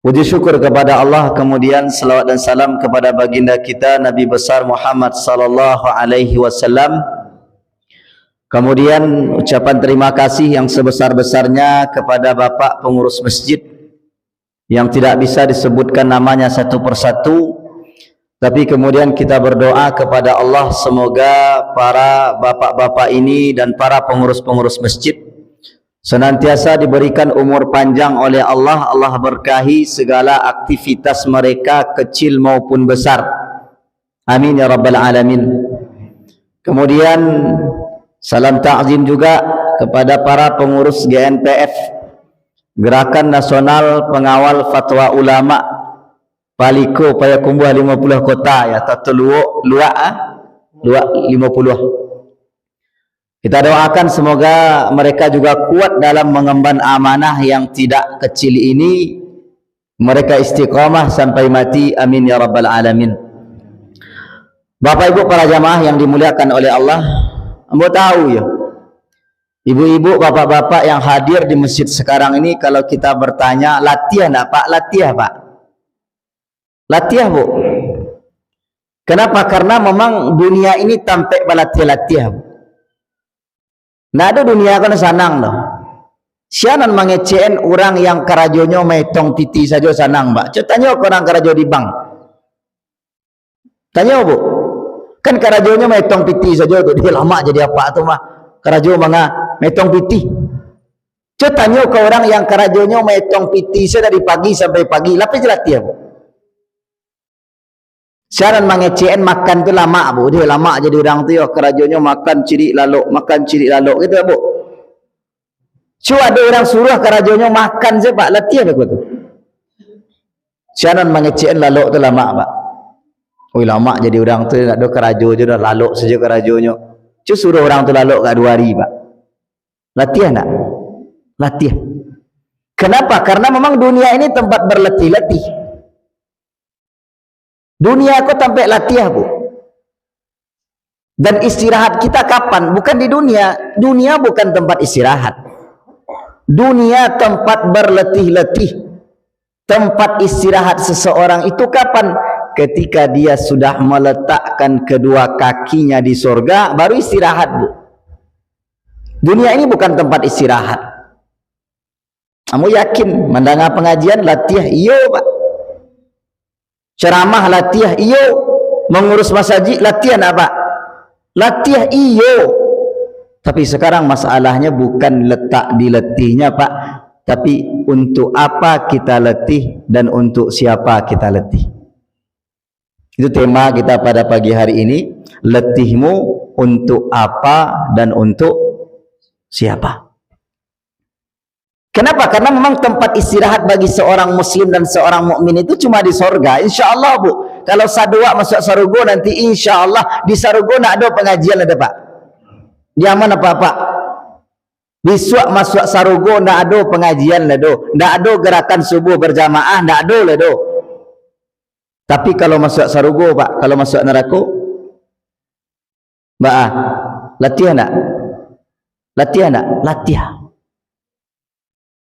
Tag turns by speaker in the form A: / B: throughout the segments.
A: Puji syukur kepada Allah, kemudian salawat dan salam kepada baginda kita Nabi besar Muhammad sallallahu alaihi wasallam. Kemudian ucapan terima kasih yang sebesar-besarnya kepada Bapak pengurus masjid yang tidak bisa disebutkan namanya satu persatu, tapi kemudian kita berdoa kepada Allah semoga para bapak-bapak ini dan para pengurus-pengurus masjid senantiasa diberikan umur panjang oleh Allah. Allah berkahi segala aktivitas mereka kecil maupun besar. Amin ya rabbal alamin. Kemudian salam ta'zim juga kepada para pengurus GNPF, Gerakan Nasional Pengawal Fatwa Ulama Paliko Payakumbuh 50 kota ya, Tatuluo Luak 50. Kita doakan semoga mereka juga kuat dalam mengemban amanah yang tidak kecil ini. Mereka istiqamah sampai mati. Amin ya rabbal alamin. Bapak ibu para jamaah yang dimuliakan oleh Allah, ambo tahu ya, ibu-ibu bapak-bapak yang hadir di masjid sekarang ini, kalau kita bertanya latihan enggak Pak? Latihan Pak. Latihan Bu. Kenapa? Karena memang dunia ini tampak balatiah-latiah. Nah ada dunia kan sanang loh. Sianan mengecen orang yang karajonyo metong titi saja sanang Mbak. Tanya orang karajo di bank. Tanya Bu. Kan karajonyo metong titi saja tuh. Dia lama jadi apa tuh mah? Karajo manga metong piti. Tanya ke orang yang karajonyo metong piti saja dari pagi sampai pagi. Lapis latih Bu. Siaran mengecen makan tu lama Bu. Dia lama jadi orang tu ya, kerajonyo makan cirik lalok gitu Bu. Cuma ada orang suruh kerajonyo makan je Pak, latihan aku tu. Siaran mengecen lalok tu lama Pak. Oi lama jadi orang tu nak do kerajo je dah lalok saja kerajonyo. Cuma suruh orang tu lalok kat 2 hari Pak. Latihan tak? Latihan. Kenapa? Karena memang dunia ini tempat berletih-letih. Dunia aku sampai latihan Bu. Dan istirahat kita kapan? Bukan di dunia. Dunia bukan tempat istirahat. Dunia tempat berletih-letih. Tempat istirahat seseorang itu kapan? Ketika dia sudah meletakkan kedua kakinya di surga, baru istirahat Bu. Dunia ini bukan tempat istirahat. Kamu yakin mendengar pengajian latihan? Iya Pak. Ceramah latihan iyo, mengurus masjid latihan apa? Latihan iyo. Tapi sekarang masalahnya bukan letak di letihnya Pak, tapi untuk apa kita letih dan untuk siapa kita letih. Itu tema kita pada pagi hari ini. Letihmu untuk apa dan untuk siapa? Kenapa? Karena memang tempat istirahat bagi seorang muslim dan seorang mukmin itu cuma di sorga. InsyaAllah Bu. Kalau sadua masuk sarugo nanti insyaAllah di sarugo nak ada pengajian ada Pak. Diaman apa Pak? Besok masuk sarugo nak ada pengajian lah do. Nak ada gerakan subuh berjamaah nak ada lah do. Tapi kalau masuk sarugo Pak, kalau masuk neraka, Mbak latihan nak? Latihan nak? Latihan.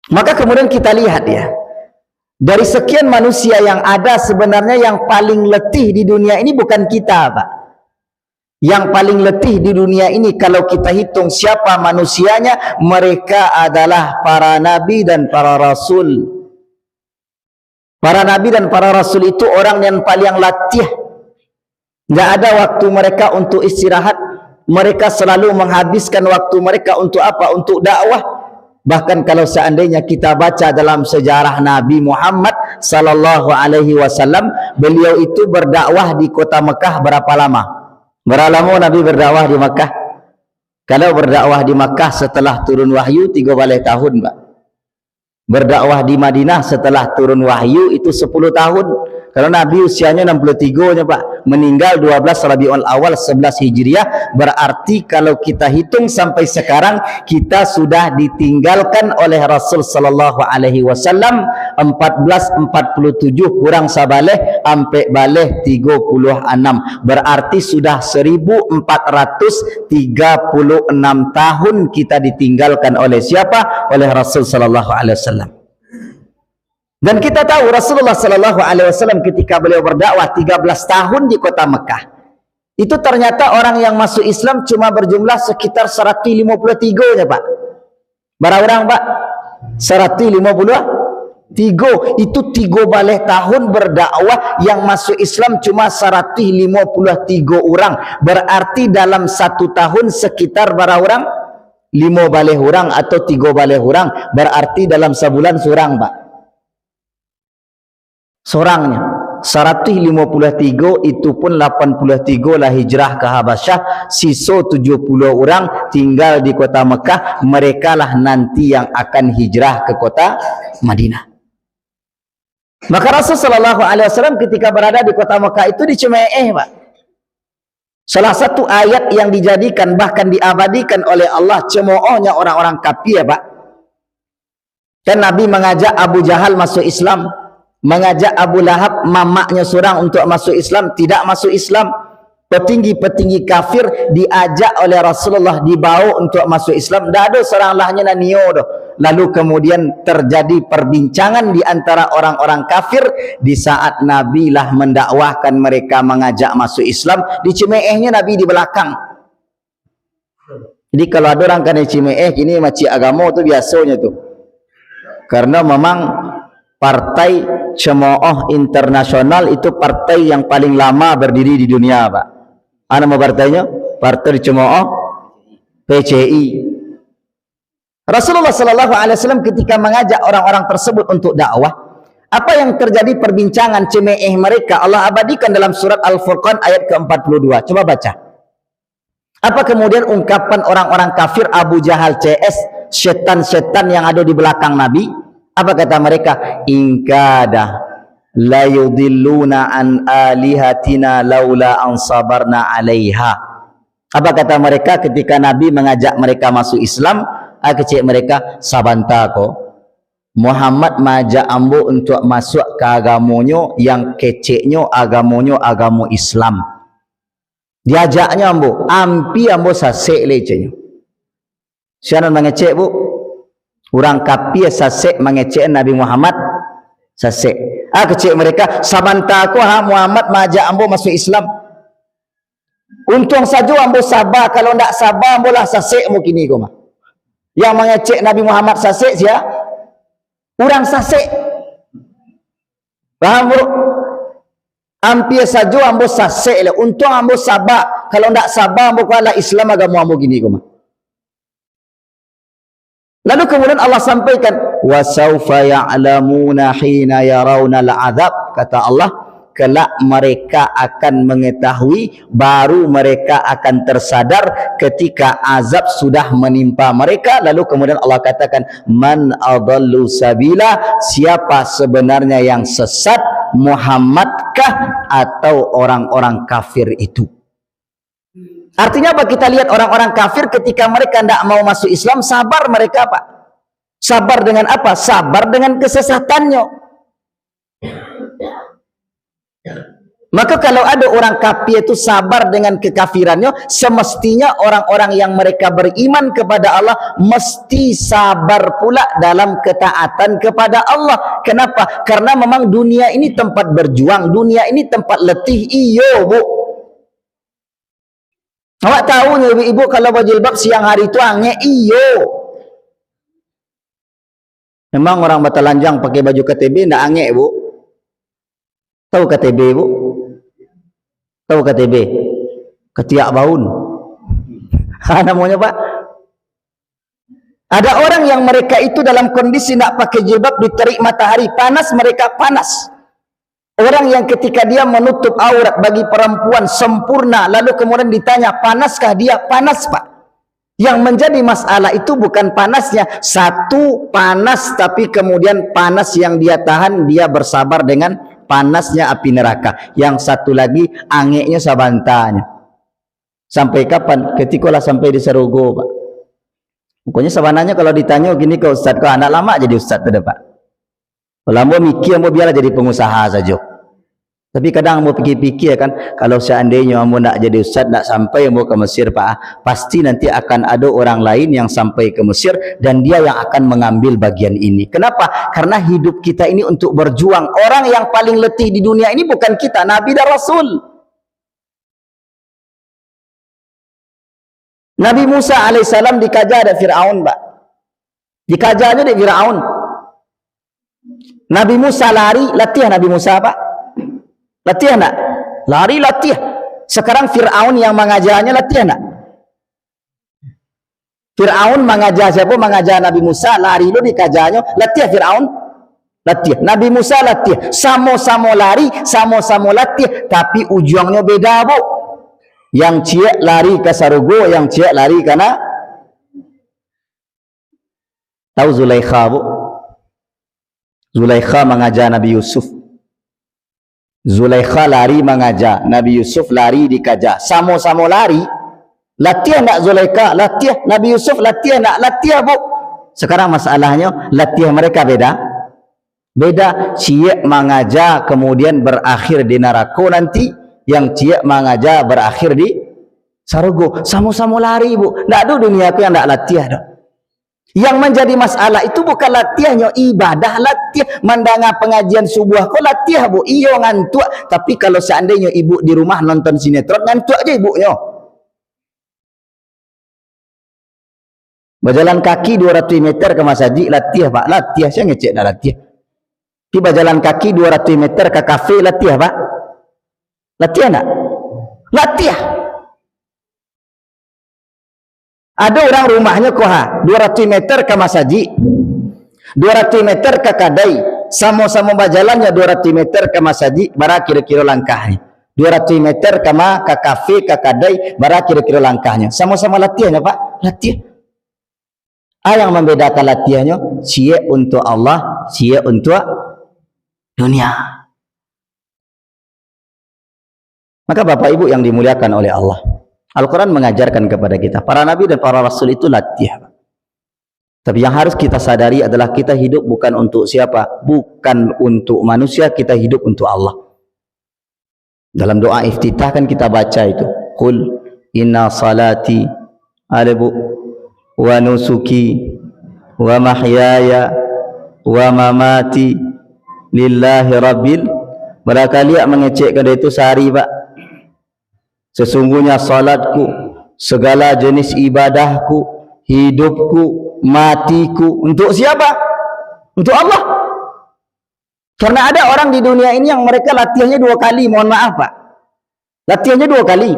A: Maka kemudian kita lihat ya, dari sekian manusia yang ada sebenarnya yang paling letih di dunia ini bukan kita Pak. Yang paling letih di dunia ini kalau kita hitung siapa manusianya, mereka adalah para nabi dan para rasul. Para nabi dan para rasul itu orang yang paling latih. Tidak ada waktu mereka untuk istirahat. Mereka selalu menghabiskan waktu mereka untuk apa? Untuk dakwah. Bahkan kalau seandainya kita baca dalam sejarah Nabi Muhammad sallallahu alaihi wasallam, beliau itu berdakwah di kota Mekah berapa lama? Berapa lama Nabi berdakwah di Mekah? Kalau berdakwah di Mekah setelah turun wahyu 3 tahun, Pak. Berdakwah di Madinah setelah turun wahyu itu 10 tahun. Kalau Nabi usianya 63 nya Pak, meninggal 12 Rabiul Awal 11 Hijriah, berarti kalau kita hitung sampai sekarang kita sudah ditinggalkan oleh Rasul sallallahu alaihi wasallam 1447 kurang sabaleh sampai baleh 36, berarti sudah 1436 tahun kita ditinggalkan oleh siapa? Oleh Rasul sallallahu alaihi wasallam. Dan kita tahu Rasulullah sallallahu alaihi wasallam ketika beliau berdakwah 13 tahun di kota Mekah, itu ternyata orang yang masuk Islam cuma berjumlah sekitar 153 nya, Pak. Berapa orang, Pak? 153. Itu 3 balik tahun berdakwah yang masuk Islam cuma 153 orang. Berarti dalam 1 tahun sekitar berapa orang? 5 balik orang atau 3 balik orang. Berarti dalam sebulan seorang, Pak. Seorangnya 153, itu pun 83 lah hijrah ke Habasyah, sisa 70 orang tinggal di kota Mekah. Mereka lah nanti yang akan hijrah ke kota Madinah. Maka Rasulullah SAW ketika berada di kota Mekah itu dicemeeh, Pak. Salah satu ayat yang dijadikan bahkan diabadikan oleh Allah cemoohnya orang-orang kafir, Pak. Dan Nabi mengajak Abu Jahal masuk Islam, mengajak Abu Lahab mamaknya seorang untuk masuk Islam, tidak masuk Islam. Petinggi-petinggi kafir diajak oleh Rasulullah, dibawa untuk masuk Islam. Dah ada seorang lahnya nanio doh. Lalu kemudian terjadi perbincangan di antara orang-orang kafir di saat Nabi lah mendakwahkan mereka mengajak masuk Islam. Dicemeehnya Nabi di belakang. Jadi kalau ada orang kena cemeeh gini macam agama tu biasanya tu. Karena memang partai cemooh internasional itu partai yang paling lama berdiri di dunia, Pak. Nama partainya? Partai cemooh PCI. Rasulullah sallallahu alaihi wasallam ketika mengajak orang-orang tersebut untuk dakwah, apa yang terjadi perbincangan cemeeh mereka Allah abadikan dalam surat Al-Furqan ayat ke-42. Coba baca. Apa kemudian ungkapan orang-orang kafir Abu Jahal CS, setan-setan yang ada di belakang Nabi? Apa kata mereka? Ingkada la yudilluna an alihatina laula an sabarna alaiha. Apa kata mereka ketika Nabi mengajak mereka masuk Islam? Kecik mereka, sabanta ko Muhammad majak ambo untuk masuk ke agamonyo yang keceknya agamonyo agama Islam. Diajaknya ambo, ampi ambo sasek lecenya. Siapa mengecek, Bu? Orang kafir sasek mengecek Nabi Muhammad sasek. Kecik mereka, sabanta ko Muhammad majak ambo masuk Islam. Untung saja ambo sabar, kalau ndak sabar ambo lah sasek mu kini ko mah. Yang mengecek Nabi Muhammad sasek sia orang sasek. Paham, Bro? Hampir saja ambo sasek le. Untung ambo sabar, kalau ndak sabar ambo kala Islam agama ambo gini ko mah. Lalu kemudian Allah sampaikan, wa saufa ya'lamuna hina yarawna al'adzab. Kata Allah, kelak mereka akan mengetahui, baru mereka akan tersadar ketika azab sudah menimpa mereka. Lalu kemudian Allah katakan, man adallu sabila, siapa sebenarnya yang sesat, Muhammadkah atau orang-orang kafir itu? Artinya apa? Kita lihat orang-orang kafir ketika mereka tidak mau masuk Islam, sabar mereka, Pak. Sabar dengan apa? Sabar dengan kesesatannya. Maka kalau ada orang kafir itu sabar dengan kekafirannya, semestinya orang-orang yang mereka beriman kepada Allah mesti sabar pula dalam ketaatan kepada Allah. Kenapa? Karena memang dunia ini tempat berjuang, dunia ini tempat letih. Iyo, Bu. Awak tahu nih ibu-ibu kalau berjilbab siang hari itu angin. Iyo. Memang orang Batalanjang pakai baju KTB ndak angin, Bu. Tahu KTB, Bu? Tahu KTB? Ketiak baun. Namanya, Pak. Ada orang yang mereka itu dalam kondisi tidak pakai jilbab, diterik matahari panas, mereka panas. Orang yang ketika dia menutup aurat bagi perempuan sempurna, lalu kemudian ditanya, panaskah dia? Panas, Pak. Yang menjadi masalah itu bukan panasnya. Satu, panas, tapi kemudian panas yang dia tahan, dia bersabar dengan panasnya api neraka. Yang satu lagi, angeknya sabantanya. Sampai kapan? Ketikalah sampai di Serogo, Pak. Pokoknya sebenarnya kalau ditanya gini ke Ustaz, kau anak lama jadi Ustaz tu, Pak. Lama mikir mau biarlah jadi pengusaha saja. Tapi kadang mau fikir-fikir kan, kalau seandainya kamu nak jadi ustaz, nak sampai kamu ke Mesir Pak, pasti nanti akan ada orang lain yang sampai ke Mesir dan dia yang akan mengambil bagian ini. Kenapa? Karena hidup kita ini untuk berjuang. Orang yang paling letih di dunia ini bukan kita, Nabi dan Rasul. Nabi Musa alaihissalam dikajar oleh Fir'aun Pak. Dikajarnya oleh Fir'aun. Nabi Musa lari, latih Nabi Musa Pak. Latihan tak? Lari latihan. Sekarang Fir'aun yang mengajarnya latihan tak? Fir'aun mengajar siapa? Mengajar Nabi Musa. Lari lo dikajarnya. Latihan Fir'aun. Latihan. Nabi Musa latihan. Sama-sama lari. Sama-sama latihan. Tapi ujungnya beda bu. Yang ciak lari ke Sarugo. Yang ciak lari karena tahu Zulaikha bu? Zulaikha mengajar Nabi Yusuf. Zulaikha lari mengajar, Nabi Yusuf lari dikajar. Sama-sama lari. Latihan tak Zulaikha? Latihan. Nabi Yusuf latihan tak? Latihan bu. Sekarang masalahnya, latihan mereka beda. Beda. Ciak mengajar kemudian berakhir di neraka nanti. Yang ciak mengajar berakhir di Sarugo. Sama-sama lari bu. Tak ada dunia aku yang tak latihan tak. Yang menjadi masalah itu bukan latihannya, ibadah latihan. Mendengar pengajian subuh kau latihan bu, iyo ngantuk. Tapi kalau seandainya ibu di rumah nonton sinetron, ngantuk aja ibunya. Berjalan kaki 200 meter ke masjid, latihan Pak. Latihan, saya ngecek dah latihan. Tiba jalan kaki 200 meter ke kafe, latihan Pak. Latihan tak? Latihan. Ada orang rumahnya koha 200 meter ke masjid, 200 meter ke kadai, sama-sama berjalannya 200 meter ke masjid, bara kira-kira langkahnya. 200 meter ke kafe, ke kadai, bara kira-kira langkahnya. Sama-sama latihannya Pak, latihan. Yang membedakan latihannya, sia untuk Allah, sia untuk dunia. Maka Bapak Ibu yang dimuliakan oleh Allah, Al-Quran mengajarkan kepada kita, para nabi dan para rasul itu latihan. Tapi yang harus kita sadari adalah kita hidup bukan untuk siapa? Bukan untuk manusia, kita hidup untuk Allah. Dalam doa iftitah kan kita baca itu, Qul inna salati alibu wa nusuki wa mahyaya wa mamati lillahi rabbil. Barangkali mengecekkan itu sehari Pak. Sesungguhnya salatku, segala jenis ibadahku, hidupku, matiku, untuk siapa? Untuk Allah. Karena ada orang di dunia ini yang mereka latihannya 2 kali, mohon maaf Pak. Latihannya 2 kali.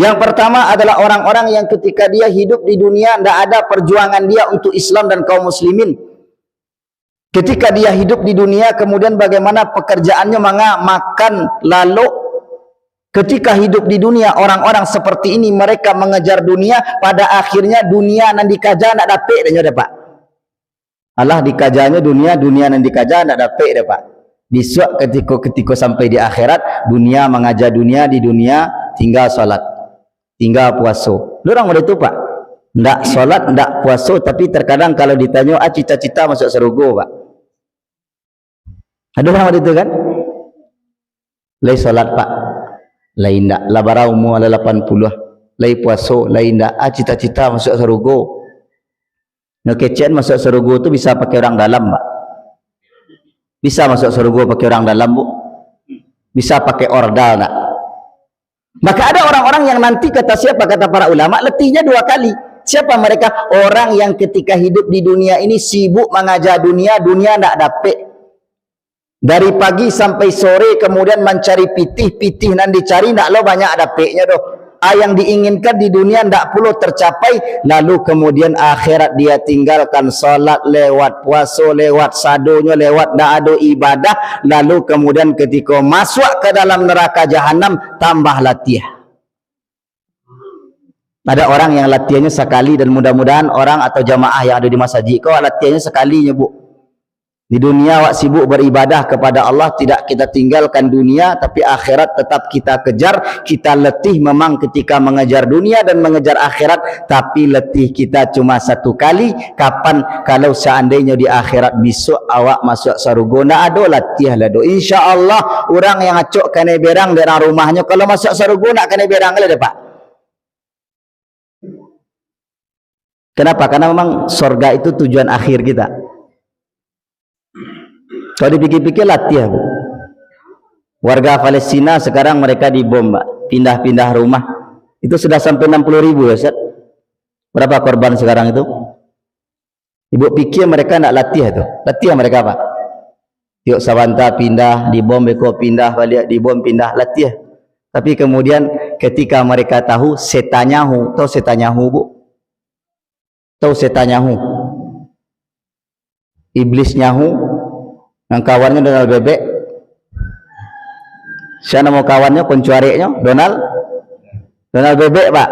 A: Yang pertama adalah orang-orang yang ketika dia hidup di dunia, tidak ada perjuangan dia untuk Islam dan kaum muslimin. Ketika dia hidup di dunia, kemudian bagaimana pekerjaannya, makan, lalu ketika hidup di dunia, orang-orang seperti ini mereka mengejar dunia, pada akhirnya dunia nan dikajar nak dapat dah Pak. Allah dikajarnya dunia, dunia nan dikajar nak dapat dah Pak. Besok ketika sampai di akhirat, dunia mengajar dunia, di dunia tinggal salat, tinggal puasa. Orang boleh tu Pak. Ndak salat, ndak puasa, tapi terkadang kalau ditanya, cita-cita masuk surga Pak. Ada orang boleh tu kan? Lai salat Pak. Lain tak, labara umur ada 80, lain puasa, lain tak, cita-cita masuk surga. Nak kecen masuk surga tu bisa pakai orang dalam Pak. Bisa masuk surga pakai orang dalam bu. Bisa pakai ordal tak. Maka ada orang-orang yang nanti kata siapa, kata para ulama, letihnya 2 kali. Siapa mereka? Orang yang ketika hidup di dunia ini sibuk mengajar dunia, dunia tak dapat. Dari pagi sampai sore kemudian mencari pitih nan dicari nak lo banyak dapatnya doh. Yang diinginkan di dunia ndak perlu tercapai, lalu kemudian akhirat dia tinggalkan, salat lewat, puasa lewat, sadonya lewat, ndak ada ibadah, lalu kemudian ketika masuk ke dalam neraka jahanam tambah latihan. Ada orang yang latihannya sekali, dan mudah-mudahan orang atau jamaah yang ada di masjid kau latihannya sekalinya bu. Di dunia awak sibuk beribadah kepada Allah, tidak kita tinggalkan dunia, tapi akhirat tetap kita kejar. Kita letih memang ketika mengejar dunia dan mengejar akhirat, tapi letih kita cuma satu kali. Kapan? Kalau seandainya di akhirat besok awak masuk surga, nak ada latih lah do. InsyaAllah orang yang acok kena berang dari rumahnya, kalau masuk surga nak kena berang lah Pak. Kenapa? Karena memang surga itu tujuan akhir kita. Kalau dipikir-pikir latih, Bu. Warga Palestina sekarang mereka dibom, Pak. Pindah-pindah rumah. Itu sudah sampai 60.000 ya, Ustaz. Berapa korban sekarang itu? Ibu pikir mereka nak latih itu. Latih mereka, Pak. Yuk Savanta pindah, dibom, Beko pindah, balik dibom, pindah, latih. Tapi kemudian ketika mereka tahu setanyahu, tahu setanyahu, Bu? Tahu setanyahu? Iblisnyahu, yang kawannya Donald Bebek. Siapa nama kawannya, pencuareknya? Donald Bebek, Pak.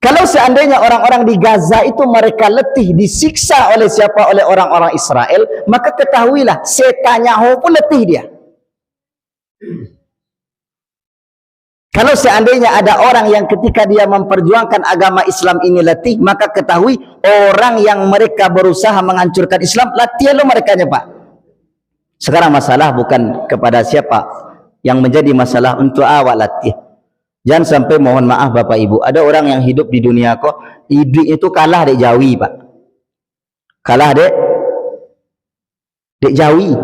A: Kalau seandainya orang-orang di Gaza itu mereka letih, disiksa oleh siapa? Oleh orang-orang Israel, maka ketahuilah setanyahu pun letih dia. Kalau seandainya ada orang yang ketika dia memperjuangkan agama Islam ini letih, maka ketahui orang yang mereka berusaha menghancurkan Islam, latih lo mereka, Pak. Sekarang masalah bukan kepada siapa, yang menjadi masalah untuk awak latih. Jangan sampai, mohon maaf Bapak Ibu, ada orang yang hidup di dunia kok, hidup itu kalah dek Jawi, Pak. Kalah dek Jawi.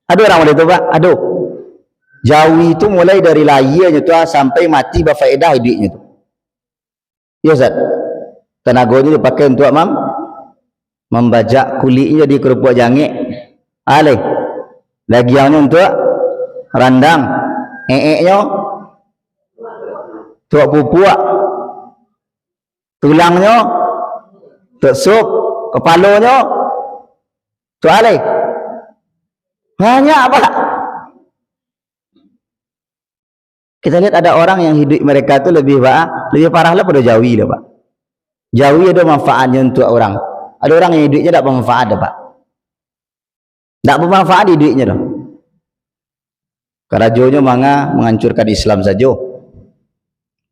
A: Ada orang macam itu, Pak. Aduh. Jawi itu mulai dari lahirnya tu sampai mati berfaedah hidupnya tu. Ya Ustaz. Tenaganya dipakai untuk membajak kulitnya di kerupuk jangik. Alih. Lagiannya untuk randang. Nya untuk pupuak. Tulangnya untuk sup. Kepalanya untuk alih. Banyak, Pak. Kita lihat ada orang yang hidup mereka itu lebih parah lah pada Jawi lah, Pak. Jawi ada manfaatnya untuk orang. Ada orang yang hidupnya tak bermanfaat, Pak. Tak bermanfaat hidupnya dah. Kerajonya menghancurkan Islam saja.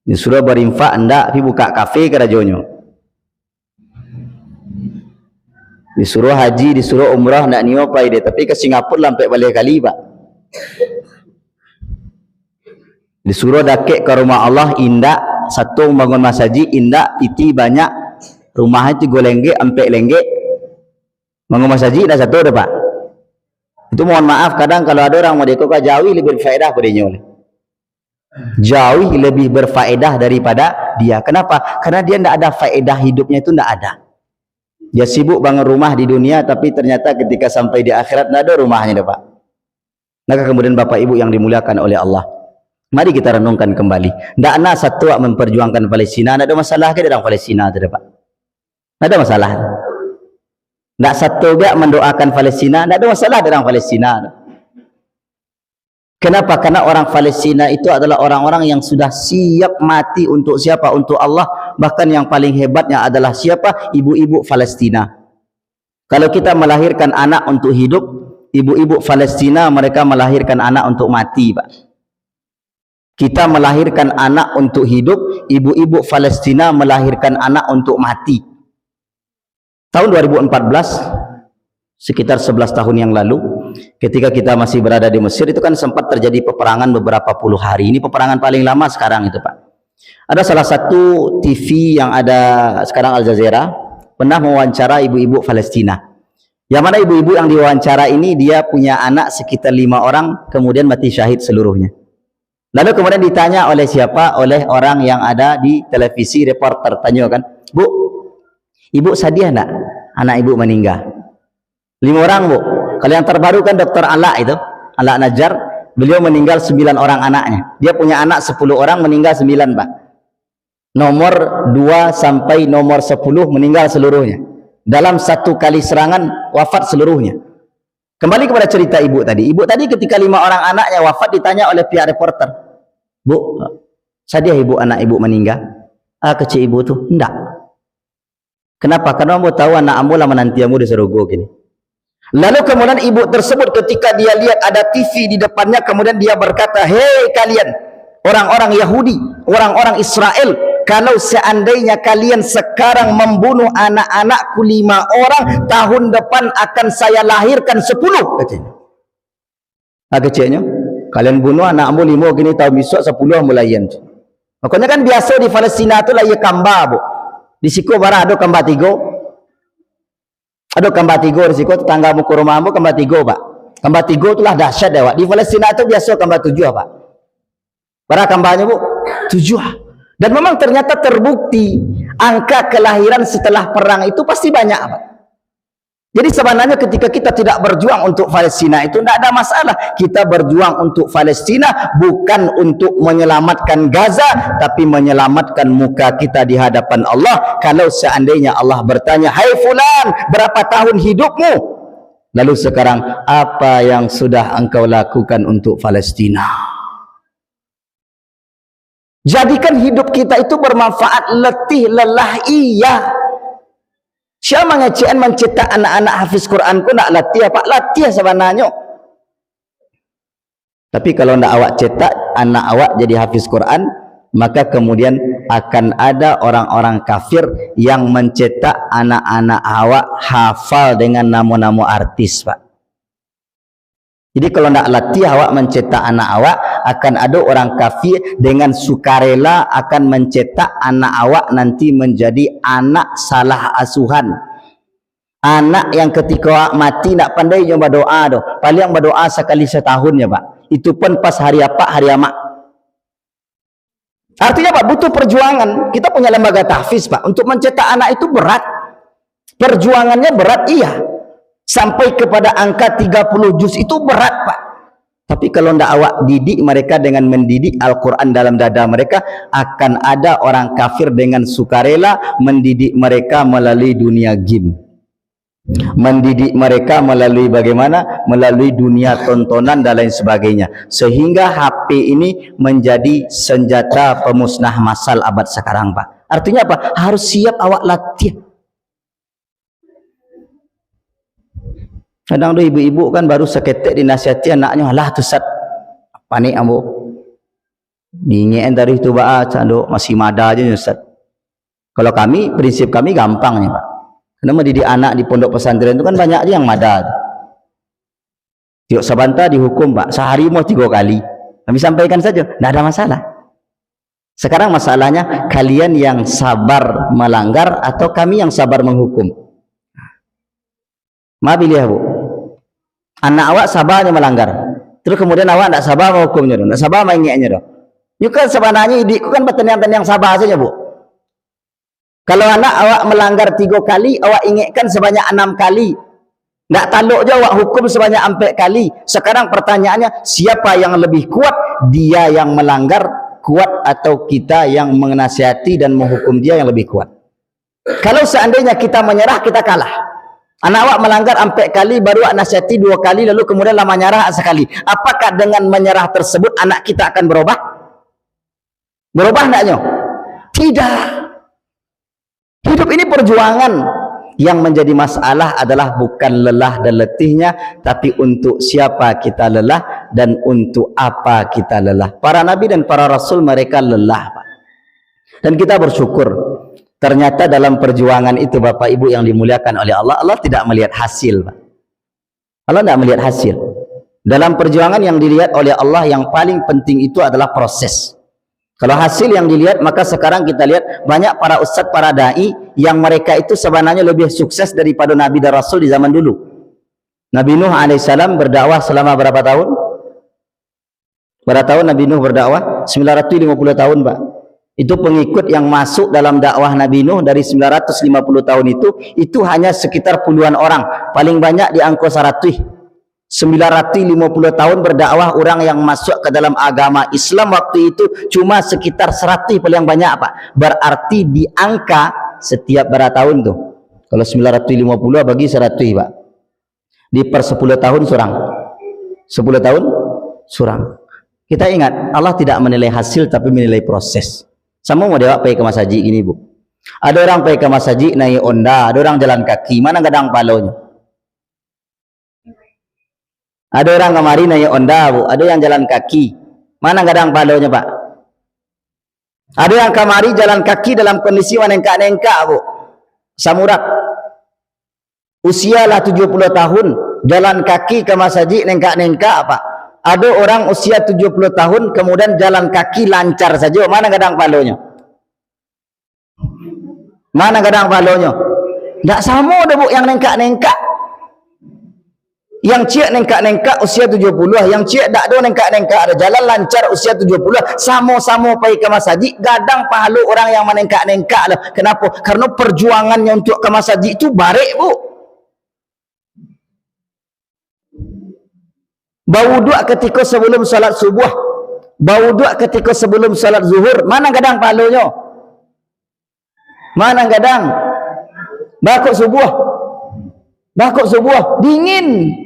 A: Disuruh berinfak enggak, tapi buka kafe kerajonya. Disuruh haji, disuruh umrah enggak niwa pai dia, tapi ke Singapura sampai balik kali, Pak. Disuruh dakik ke rumah Allah, indak satu bangun masjid, indak piti banyak rumahnya 3 lenggek, 4 lenggek bangun masjid dah satu dah, Pak. Itu mohon maaf, kadang kalau ada orang mereka Jawi lebih berfaedah padanya oleh Jawi lebih berfaedah daripada dia. Kenapa? Karena dia tidak ada faedah hidupnya, itu tidak ada. Dia sibuk bangun rumah di dunia, tapi ternyata ketika sampai di akhirat tidak ada rumahnya dah, Pak. Maka kemudian Bapak Ibu yang dimuliakan oleh Allah, mari kita renungkan kembali. Tidak nak satu memperjuangkan Palestina, tidak ada masalah ke dalam Palestina, tidak, Pak? Tidak ada masalah. Tidak satu juga mendoakan Palestina, tidak ada masalah dalam Palestina. Kenapa? Karena orang Palestina itu adalah orang-orang yang sudah siap mati untuk siapa? Untuk Allah. Bahkan yang paling hebatnya adalah siapa? Ibu-ibu Palestina. Kalau kita melahirkan anak untuk hidup, ibu-ibu Palestina mereka melahirkan anak untuk mati, Pak. Kita melahirkan anak untuk hidup, ibu-ibu Palestina melahirkan anak untuk mati. Tahun 2014, sekitar 11 tahun yang lalu, ketika kita masih berada di Mesir, itu kan sempat terjadi peperangan beberapa puluh hari. Ini peperangan paling lama sekarang itu, Pak. Ada salah satu TV yang ada sekarang, Al Jazeera, pernah mewawancara ibu-ibu Palestina. Yang mana ibu-ibu yang diwawancara ini, dia punya anak sekitar 5 orang, kemudian mati syahid seluruhnya. Lalu kemudian ditanya oleh siapa? Oleh orang yang ada di televisi, reporter. Tanya kan, Bu, ibu sedih enggak anak ibu meninggal? 5 orang, Bu. Kalau yang terbaru kan Dr. Ala itu, Ala Najjar, beliau meninggal 9 orang anaknya. Dia punya anak 10 orang, meninggal 9, Pak. Nomor 2 sampai nomor 10 meninggal seluruhnya. Dalam satu kali serangan wafat seluruhnya. Kembali kepada cerita ibu tadi. Ibu tadi ketika 5 orang anaknya wafat ditanya oleh pihak reporter, Bu, sedih ibu anak ibu meninggal? Kecil ibu tuh enggak. Kenapa? Karena ambo tahu anak ambo lah menanti ambo di Serogo gini. Lalu kemudian ibu tersebut ketika dia lihat ada TV di depannya, kemudian dia berkata, hei kalian orang-orang Yahudi, orang-orang Israel, kalau seandainya kalian sekarang membunuh anak-anakku 5 orang, tahun depan akan saya lahirkan 10, katanya. Kecilnya, kalian bunuh anak ambo 5 gini, tahun besok 10 mulayan. Makanya kan biasa di Palestina itu lah ya kamba, bu. Di siku barang ada kamba 3. Ada kamba 3 di siku, tetanggamu ke rumahmu kamba 3, pak. Kamba 3 itulah dahsyat ya, pak. Di Palestina itu biasa kamba 7, pak. Para kambanya, bu, 7. Dan memang ternyata terbukti angka kelahiran setelah perang itu pasti banyak, pak. Jadi sebenarnya ketika kita tidak berjuang untuk Palestina itu tidak ada masalah. Kita berjuang untuk Palestina bukan untuk menyelamatkan Gaza, tapi menyelamatkan muka kita di hadapan Allah. Kalau seandainya Allah bertanya, hai fulan, berapa tahun hidupmu? Lalu sekarang, apa yang sudah engkau lakukan untuk Palestina? Jadikan hidup kita itu bermanfaat, letih, lelah, iya. Siapa mengecekan mencetak anak-anak hafiz Quran ku nak latih apa? Latih sebenarnya. Tapi kalau nak awak cetak anak awak jadi hafiz Quran, maka kemudian akan ada orang-orang kafir yang mencetak anak-anak awak hafal dengan nama-nama artis, pak. Jadi kalau nak latih awak mencetak anak awak, akan ada orang kafir dengan sukarela akan mencetak anak awak nanti menjadi anak salah asuhan. Anak yang ketika awak mati nak pandai je berdoa doh. Paling berdoa sekali setahun ya, pak. Itu pun pas hari apa, hari amak. Artinya pak, butuh perjuangan. Kita punya lembaga tahfiz, pak. Untuk mencetak anak itu berat. Perjuangannya berat, iya. Sampai kepada angka 30 juz itu berat, pak. Tapi kalau tidak awak didik mereka dengan mendidik Al-Quran dalam dada mereka, akan ada orang kafir dengan sukarela mendidik mereka melalui dunia game, mendidik mereka melalui bagaimana? Melalui dunia tontonan dan lain sebagainya, sehingga HP ini menjadi senjata pemusnah massal abad sekarang, pak. Artinya apa? Harus siap awak latih. Kadang tu ibu-ibu kan baru seketik dinasihati anaknya, lah tu sat panik ambo dingin dari itu baca canduk masih mada aja Ustaz. Kalau kami, prinsip kami gampangnya, pak. Karena mendidik anak di pondok pesantren itu kan banyak aja yang mada. Tiok sabanta dihukum, pak, sehari mau 3 kali. Kami sampaikan saja, tidak ada masalah. Sekarang masalahnya kalian yang sabar melanggar atau kami yang sabar menghukum. Ma pilih ya, bu. Anak awak sabarnya melanggar, terus kemudian awak tidak sabar menghukumnya, tidak sabar mengingatnya doh. Itu kan sebenarnya idikku kan bertanya-tanya yang sabar saja, bu. Kalau anak awak melanggar 3 kali, awak ingatkan sebanyak 6 kali. Tidak taluk je awak hukum sebanyak 4 kali. Sekarang pertanyaannya, siapa yang lebih kuat? Dia yang melanggar kuat atau kita yang menasihati dan menghukum dia yang lebih kuat? Kalau seandainya kita menyerah, kita kalah. Anak awak melanggar 4 kali, baru awak nasihati 2 kali, lalu kemudian lama menyerah sekali. Apakah dengan menyerah tersebut anak kita akan berubah? Berubah enggaknya? Tidak. Hidup ini perjuangan. Yang menjadi masalah adalah bukan lelah dan letihnya, tapi untuk siapa kita lelah dan untuk apa kita lelah. Para nabi dan para rasul mereka lelah, pak. Dan kita bersyukur. Ternyata dalam perjuangan itu, Bapak Ibu yang dimuliakan oleh Allah, Allah tidak melihat hasil, Pak. Allah tidak melihat hasil. Dalam perjuangan yang dilihat oleh Allah, yang paling penting itu adalah proses. Kalau hasil yang dilihat, maka sekarang kita lihat banyak para ustadz, para da'i yang mereka itu sebenarnya lebih sukses daripada Nabi dan Rasul di zaman dulu. Nabi Nuh alaihissalam berdakwah selama berapa tahun? Berapa tahun Nabi Nuh berdakwah? 950 tahun, Pak. Itu pengikut yang masuk dalam dakwah Nabi Nuh dari 950 tahun itu hanya sekitar puluhan orang. Paling banyak di angka 100. 950 tahun berdakwah orang yang masuk ke dalam agama Islam waktu itu cuma sekitar 100 paling banyak, Pak. Berarti di angka setiap berapa tahun tuh? Kalau 950 bagi 100, Pak. Di per 10 tahun surang. 10 tahun surang. Kita ingat, Allah tidak menilai hasil tapi menilai proses. Sama mau dewa pergi ke Mas Haji gini, Bu. Ada orang pergi ke masjid naik onda, ada orang jalan kaki, mana gadang palonya? Ada orang kemari naik onda, Bu, ada yang jalan kaki, mana gadang palonya, Pak? Ada yang kemari jalan kaki dalam kondisi menengkak-nengkak, Bu, samurak. Usia lah 70 tahun, jalan kaki ke masjid nengkak-nengkak, Pak. Ada orang usia 70 tahun kemudian jalan kaki lancar saja, mana gadang palonya? Mana gadang palonya? Tak sama dah, Bu, yang nengkak-nengkak. Yang ciak nengkak-nengkak usia 70, yang ciak tak ada nengkak-nengkak, ada jalan lancar usia 70, sama-sama pergi ke masjid, gadang pahala orang yang menengkak-nengkak lah. Kenapa? Karena perjuangannya untuk ke masjid itu barik, Bu. Bau dua ketika sebelum salat subuh, bau dua ketika sebelum salat zuhur, mana gadang pahalanya? Mana gadang? Bakok subuh dingin.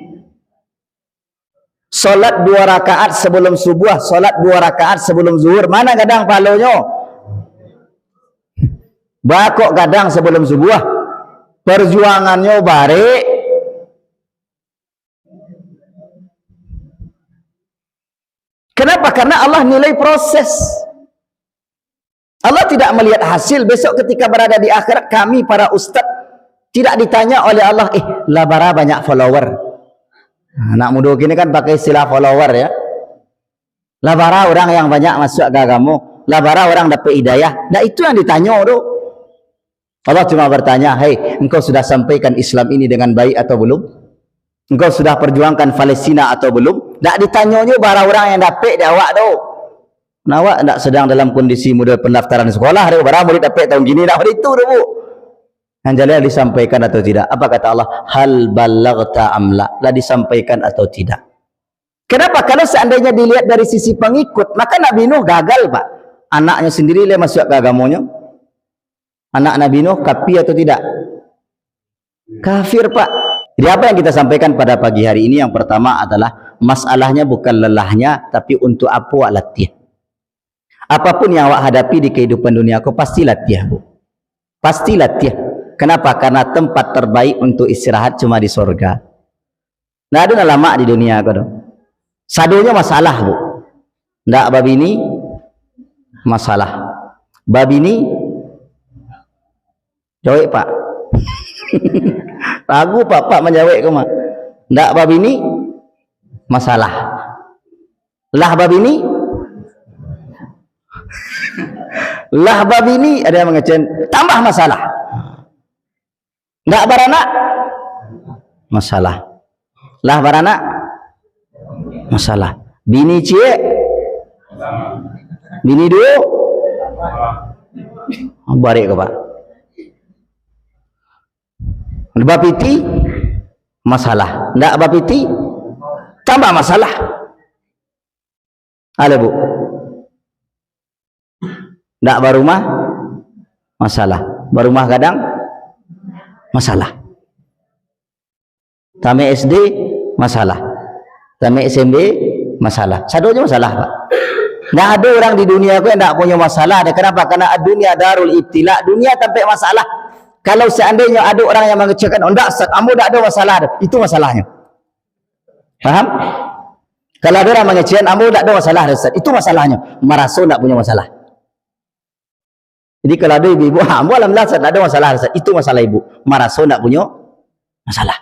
A: Solat 2 rakaat sebelum subuh, solat 2 rakaat sebelum zuhur, mana gadang pahalanya? Bakok gadang sebelum subuh, perjuangannya barik. Kenapa? Karena Allah nilai proses. Allah tidak melihat hasil. Besok ketika berada di akhirat, kami para ustaz tidak ditanya oleh Allah, labara banyak follower. Anak muda kini kan pakai istilah follower ya. Labara orang yang banyak masuk ke agama, labara orang dapat hidayah. Nah itu yang ditanya tu. Allah cuma bertanya, "Hei, engkau sudah sampaikan Islam ini dengan baik atau belum? Engkau sudah perjuangkan Palestina atau belum?" Tak ditanyanya bara orang yang dapat dia awak tu. Nawak tak sedang dalam kondisi model pendaftaran sekolah, dia bara murid dapat tahun gini dah itu tu, Bu. Yang jelas disampaikan atau tidak? Apa kata Allah? Hal balaghta amla, lah disampaikan atau tidak? Kenapa? Kalau seandainya dilihat dari sisi pengikut, maka Nabi Nuh gagal, Pak. Anaknya sendiri dia masuk ke agamanya. Anak Nabi Nuh kafir atau tidak? Kafir, Pak. Jadi apa yang kita sampaikan pada pagi hari ini, yang pertama adalah masalahnya bukan lelahnya, tapi untuk apa latih. Apapun yang awak hadapi di kehidupan dunia aku, pasti latih, Bu. Pasti latih. Kenapa? Karena tempat terbaik untuk istirahat cuma di surga. Nggak ada lama di dunia aku. Sadonya masalah, Bu. Nggak babi ini masalah. Babi ini jawab, Pak. Ragu Pak menjawab ke mah. Nggak babi ini masalah. Lah babi ini lah babi ini ada yang mengecen tambah masalah. Nggak baranak masalah. Lah baranak masalah. Bini cie bini dua barik ke Pak. Bapiti masalah. Nggak bapiti tambah masalah. Ada, Bu. Nggak barumah masalah. Barumah kadang masalah. Tame SD masalah. Tame SMP masalah. Sadonya masalah, Pak. Nggak ada orang di dunia aku yang nggak punya masalah. Kenapa? Karena dunia darul ibtila. Dunia tanpa masalah. Kalau seandainya ada orang yang mengecekkan, oh enggak, kamu tidak ada masalah, itu masalahnya. Paham? Kalau ada orang mengecekkan, kamu tidak ada masalah, itu masalahnya. Merasa tidak punya masalah. Jadi kalau ada ibu-ibu, kamu alhamdulillah tidak ada masalah, itu masalah ibu. Merasa tidak punya masalah.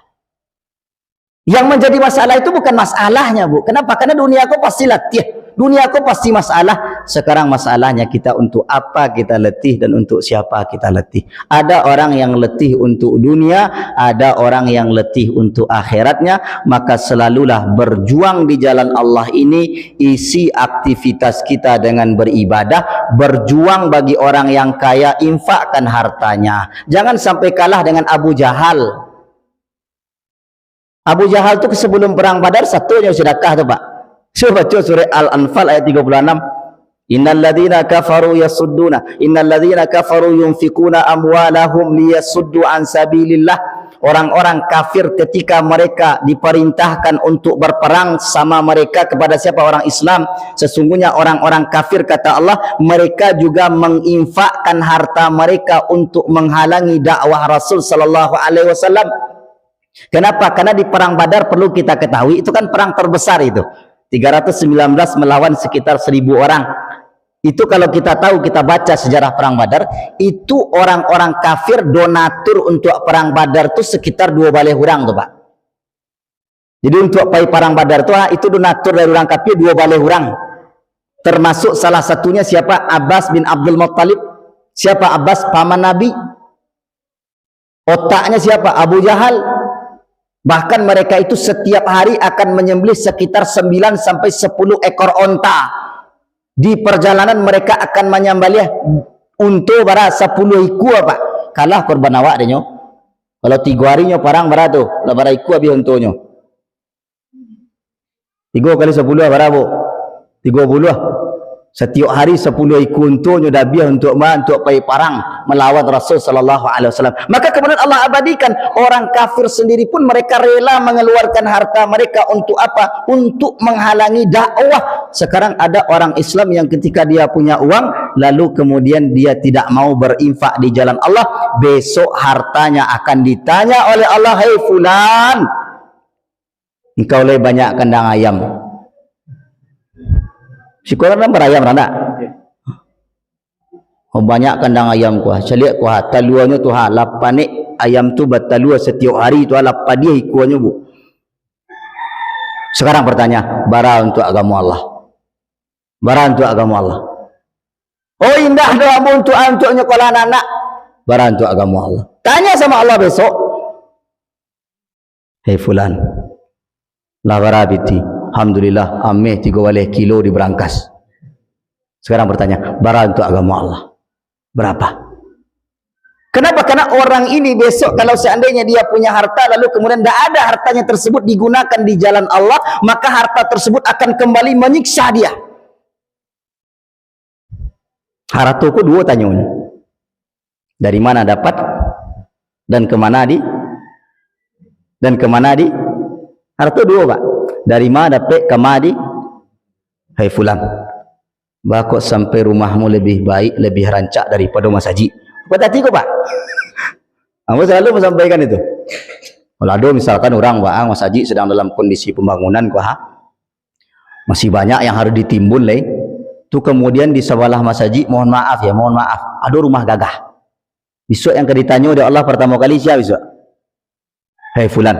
A: Yang menjadi masalah itu bukan masalahnya, Bu. Kenapa? Karena dunia aku pasti latih. Dunia aku pasti masalah. Sekarang masalahnya kita untuk apa kita letih dan untuk siapa kita letih. Ada orang yang letih untuk dunia, ada orang yang letih untuk akhiratnya. Maka selalulah berjuang di jalan Allah ini. Isi aktivitas kita dengan beribadah. Berjuang bagi orang yang kaya, infakkan hartanya. Jangan sampai kalah dengan Abu Jahal. Abu Jahal itu sebelum perang Badar satunya sedekah tu, Pak. Coba baca surah Al-Anfal ayat 36. Innal ladzina kafaru yasudduna, innal ladzina kafaru yunfikuna amwalahum liyasuddu an sabilillah. orang-orang kafir ketika mereka diperintahkan untuk berperang sama mereka kepada siapa? Orang Islam. Sesungguhnya orang-orang kafir, kata Allah, mereka juga menginfakkan harta mereka untuk menghalangi dakwah Rasul sallallahu alaihi wasallam. Kenapa? Karena di perang Badar, perlu kita ketahui, itu kan perang terbesar itu. 319 melawan sekitar 1000 orang. Itu kalau kita tahu, kita baca sejarah perang Badar, itu orang-orang kafir donatur untuk perang Badar itu sekitar 2 balai hurang tuh Pak. Jadi untuk perang Badar itu donatur dari orang kafir 2 balai hurang. Termasuk salah satunya siapa? Abbas bin Abdul Muttalib. Siapa Abbas? Paman Nabi. Otaknya siapa? Abu Jahal. Bahkan mereka itu setiap hari akan menyembelih sekitar 9 sampai 10 ekor onta. Di perjalanan mereka akan menyembelih untuk bara 10 iku apa? Kalah korban awak denyo. Kalau 3 harinya parang bara tu, lah bara iku habis untuknya. 3 kali 10 berapa? 30. Setiap hari 10 iku untuknya dah biar untuk pergi parang melawan Rasul sallallahu alaihi wasallam. Maka kemudian Allah abadikan orang kafir sendiri pun mereka rela mengeluarkan harta mereka untuk apa? Untuk menghalangi dakwah. Sekarang ada orang Islam yang ketika dia punya uang lalu kemudian dia tidak mau berinfak di jalan Allah, besok hartanya akan ditanya oleh Allah, "Hei fulan, engkau lebih banyak kandang ayam." Si korang berayam randa. Oh, banyak kandang ayam kuah. Celiak kuah. Taluannya tu ha. Lapanik ayam tu bertalua setiap hari tu ha. Lapad dia ikuannya bu. Sekarang bertanya. Bara untuk agama Allah. Bara untuk agama Allah. Oh indah doa untuk nyekolah anak. Bara untuk agama Allah. Tanya sama Allah besok. Hei fulan. La barabiti. Alhamdulillah, ameh 3 waleh kilo di berangkas. Sekarang bertanya, bara untuk agama Allah berapa? Kenapa? Karena orang ini besok kalau seandainya dia punya harta lalu kemudian tidak ada hartanya tersebut digunakan di jalan Allah, maka harta tersebut akan kembali menyiksa dia. Hartaku 2 tanyanya. Dari mana dapat dan kemana di? Dan kemana di? Harta 2 Pak. Dari mana dapat kemadi? Hai fulan, bakok sampai rumahmu lebih baik, lebih rancak daripada Mas Haji. Apa tadi kok Pak? Aku selalu menyampaikan itu. Kalau ada misalkan orang Pak, Mas Haji sedang dalam kondisi pembangunan kuah, masih banyak yang harus ditimbun leh. Tu kemudian di sebelah Mas Haji, mohon maaf ya, mohon maaf, ada rumah gagah. Besok yang ditanya oleh Allah pertama kali siapa besok? Hai fulan,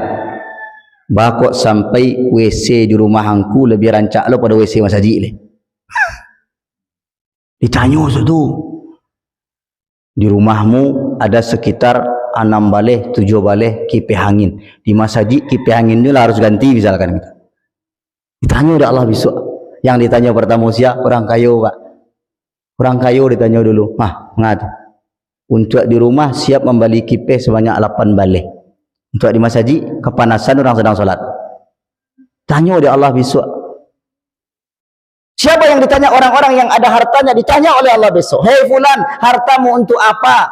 A: bakok sampai WC di rumah hangku lebih rancak lo pada WC Mas Haji le. Ditanya tu. Di rumahmu ada sekitar 6 baleh, 7 baleh kipas angin. Di Mas Haji kipas angin itu harus ganti misalkan kita. Ditanya oleh Allah besok. Yang ditanya pertama siapa? Orang kayu Pak. Orang kayu ditanya dulu. Ngat. Untuk di rumah siap membeli kipas sebanyak 8 baleh. Untuk di Mas Haji kepanasan orang sedang sholat. Tanya oleh Allah besok. Siapa yang ditanya? Orang-orang yang ada hartanya ditanya oleh Allah besok. Hei fulan, hartamu untuk apa?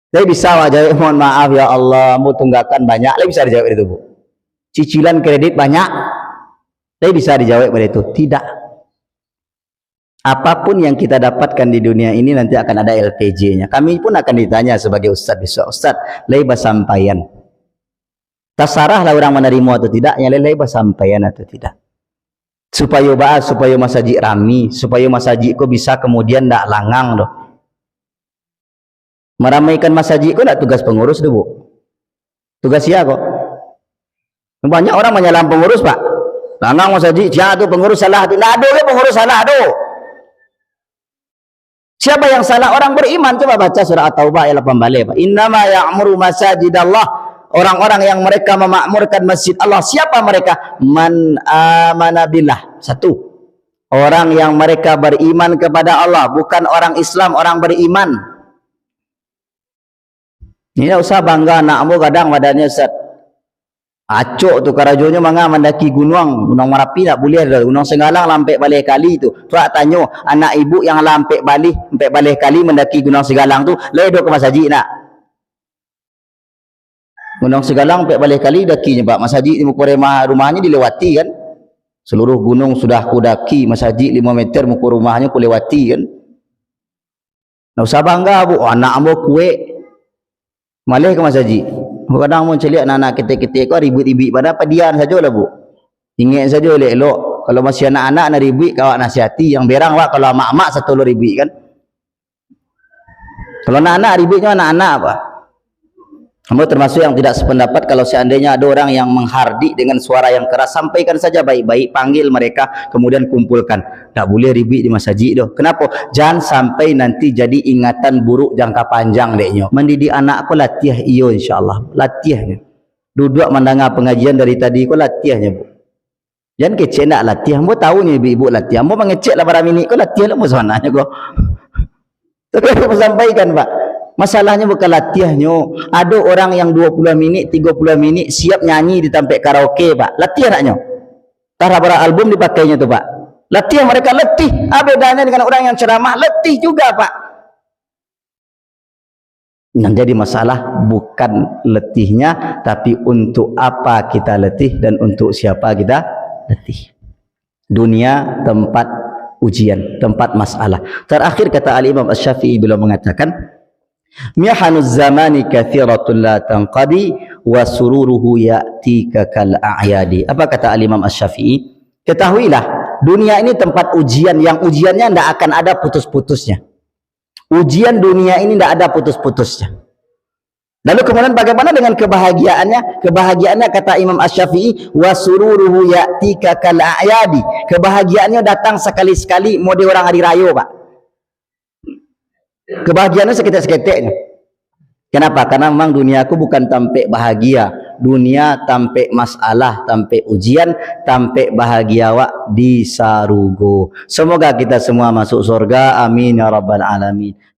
A: Saya bisa jawab, mohon maaf ya Allah, mau tunggakan banyak. Saya bisa dijawab itu Bu. Cicilan kredit banyak. Saya bisa dijawab pada itu. Tidak. Apapun yang kita dapatkan di dunia ini nanti akan ada LPG-nya. Kami pun akan ditanya sebagai ustaz besok. Ustaz, leba sampaian. Tasarahlah orang menerima atau tidak. Yang leba sampaian atau tidak. Supaya bahas, supaya Mas Haji rami. Supaya Mas Haji kok bisa kemudian tidak langang doh. Meramaikan Mas Haji kok tidak tugas pengurus doh Bu. Tugas siapa kok? Banyak orang menyalam pengurus Pak. Langang Mas Haji, siapa tu pengurus salah tu? Tidak ada pengurus salah doh. Siapa yang salah? Orang beriman. Coba baca surah At-Taubah ayat 8 balik. Innama ya'muru masajidallah. Orang-orang yang mereka memakmurkan masjid Allah. Siapa mereka? Man amana billah. 1. Orang yang mereka beriman kepada Allah. Bukan orang Islam, orang beriman. Ini usah bangga anakmu kadang badannya set. Acok tu karajonya mangga mendaki gunung Merapi tak boleh dah. Gunung Senggalang lampai balik kali tu. Tu tak tanya anak ibu yang lampai balik kali mendaki Gunung Senggalang tu, le dok ke Mas Haji nak. Gunung Segalang pek balik kali dakinya Pak. Masjid di muka rumahnya dilewati kan. Seluruh gunung sudah aku daki, masjid 5 meter muka rumahnya aku lewati kan. Nah usah bangga bu, anak ambo kue malih ke masjid. Kadang mau celiak anak-anak ketik-ketik kau ribut-ribut pada padian sajalah bu. Ingat saja elok-elok. Kalau masih anak-anak nak ribut kau nasihati yang berang Pak. Kalau mak-mak satu lo ribut kan. Kalau anak-anak ributnya anak-anak apa? Kamu termasuk yang tidak sependapat kalau seandainya ada orang yang menghardik dengan suara yang keras, sampaikan saja baik-baik, panggil mereka, kemudian kumpulkan. Tak boleh ribut di masjid doh. Kenapa? Jangan sampai nanti jadi ingatan buruk jangka panjang deknya. Mendidik anak aku latih iyo insyaallah. Latihnya. Duduk mendengar pengajian dari tadi aku latihnya bu. Jangan kecek nak latih. Ambo tahu ni ibu-ibu latih. Ambo mengecek lah barang ini kau latih lah mu sananya kau. Tapi aku sampaikan Pak. Masalahnya bukan latihnya. Ada orang yang 20 minit, 30 minit siap nyanyi di tempat karaoke Pak. Latih anaknya. Tara-bara album dipakainya tu Pak. Latih mereka letih. Bedanya dengan orang yang ceramah letih juga Pak. Yang jadi masalah bukan letihnya, tapi untuk apa kita letih dan untuk siapa kita letih. Dunia tempat ujian, tempat masalah. Terakhir kata Al-Imam Asy-Syafi'i beliau mengatakan, mihanuz zamani katsiratun la tanqadi wa sururuhu ya'tika kal a'yadi. Apa kata Al-Imam Asy-Syafi'i? Ketahuilah, dunia ini tempat ujian yang ujiannya tidak akan ada putus-putusnya. Ujian dunia ini tidak ada putus-putusnya. Lalu kemudian bagaimana dengan kebahagiaannya? Kebahagiaannya kata Imam Asy-Syafi'i, wa sururuhu ya'tika kal a'yadi. Kebahagiaannya datang sekali-sekali model orang hari raya Pak. Kebahagiaannya seketik-seketiknya. Kenapa? Karena memang dunia aku bukan tampek bahagia. Dunia tampek masalah, tampek ujian, tampek bahagia wak di sarugo. Semoga kita semua masuk surga. Amin ya rabbal alamin.